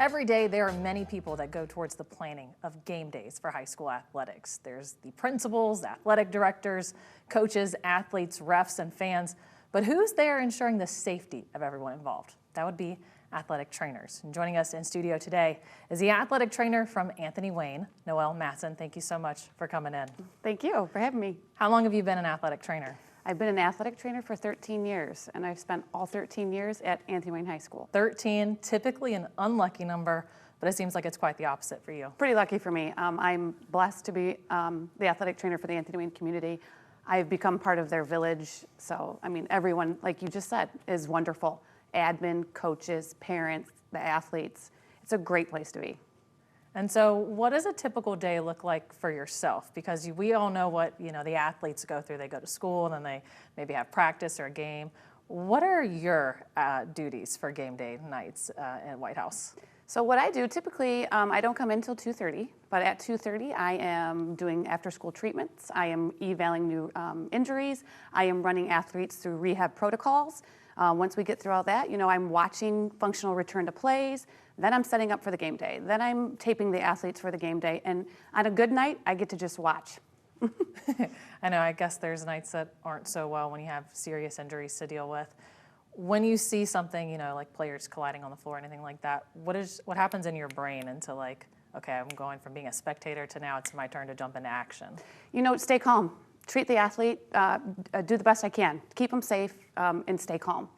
Every day, there are many people that go towards the planning of game days for high school athletics. There's the principals, athletic directors, coaches, athletes, refs, and fans. But who's there ensuring the safety of everyone involved? That would be athletic trainers. And joining us in studio today is the athletic trainer from Anthony Wayne, Noelle Matson. Thank you so much for coming in. Thank you for having me. How long have you been an athletic trainer? I've been an athletic trainer for 13 years, and I've spent all 13 years at Anthony Wayne High School. 13, typically an unlucky number, but it seems like it's quite the opposite for you. Pretty lucky for me. I'm blessed to be the athletic trainer for the Anthony Wayne community. I've become part of their village, so I mean, everyone, like you just said, is wonderful. Admin, coaches, parents, the athletes. It's a great place to be. And so what does a typical day look like for yourself? Because we all know what the athletes go through. They go to school and then they maybe have practice or a game. What are your duties for game day nights at White House? So what I do, typically, I don't come in until 2:30, but at 2:30 I am doing after-school treatments. I am evaluating new injuries. I am running athletes through rehab protocols. Once we get through all that, I'm watching functional return to plays. Then I'm setting up for the game day. Then I'm taping the athletes for the game day. And on a good night, I get to just watch. I know, I guess there's nights that aren't so well when you have serious injuries to deal with. When you see something, like players colliding on the floor or anything like that, what happens in your brain into like, okay, I'm going from being a spectator to now it's my turn to jump into action? Stay calm. Treat the athlete, do the best I can. Keep them safe and stay calm.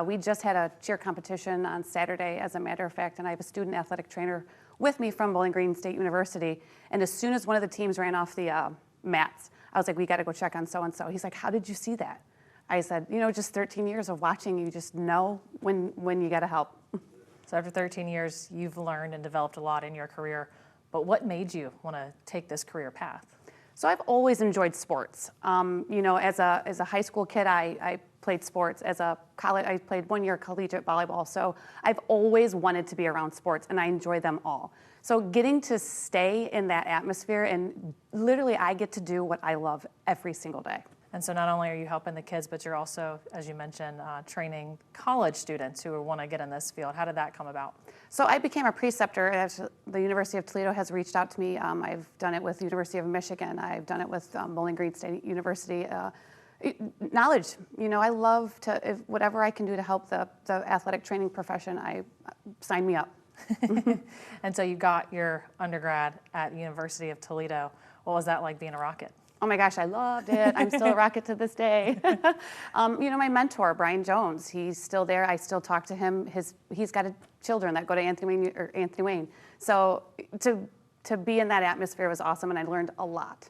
We just had a cheer competition on Saturday, as a matter of fact, and I have a student athletic trainer with me from Bowling Green State University. And as soon as one of the teams ran off the mats, I was like, we got to go check on so-and-so. He's like, how did you see that? I said, just 13 years of watching, you just know when you got to help. So after 13 years, you've learned and developed a lot in your career. But what made you want to take this career path? So I've always enjoyed sports. As a high school kid, I played sports. As a college, I played 1 year collegiate volleyball. So I've always wanted to be around sports, and I enjoy them all. So getting to stay in that atmosphere, and literally I get to do what I love every single day. And so not only are you helping the kids, but you're also, as you mentioned, training college students who want to get in this field. How did that come about? So I became a preceptor as the University of Toledo has reached out to me. I've done it with the University of Michigan. I've done it with Bowling Green State University. Knowledge, I love to, whatever I can do to help the athletic training profession, sign me up. And so you got your undergrad at the University of Toledo. What was that like being a Rocket? Oh my gosh, I loved it. I'm still a Rocket to this day. My mentor, Brian Jones, he's still there. I still talk to him. He's got children that go to Anthony Wayne. So to be in that atmosphere was awesome, and I learned a lot.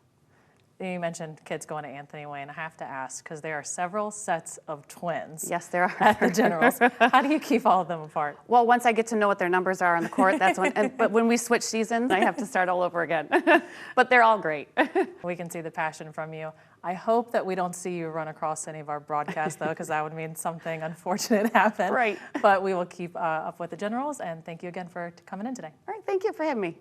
You mentioned kids going to Anthony Wayne. I have to ask, because there are several sets of twins. Yes, there are. At the Generals. How do you keep all of them apart? Well, once I get to know what their numbers are on the court, that's when. But when we switch seasons, I have to start all over again. But they're all great. We can see the passion from you. I hope that we don't see you run across any of our broadcasts, though, because that would mean something unfortunate happened. Right. But we will keep up with the Generals, and thank you again for coming in today. All right, thank you for having me.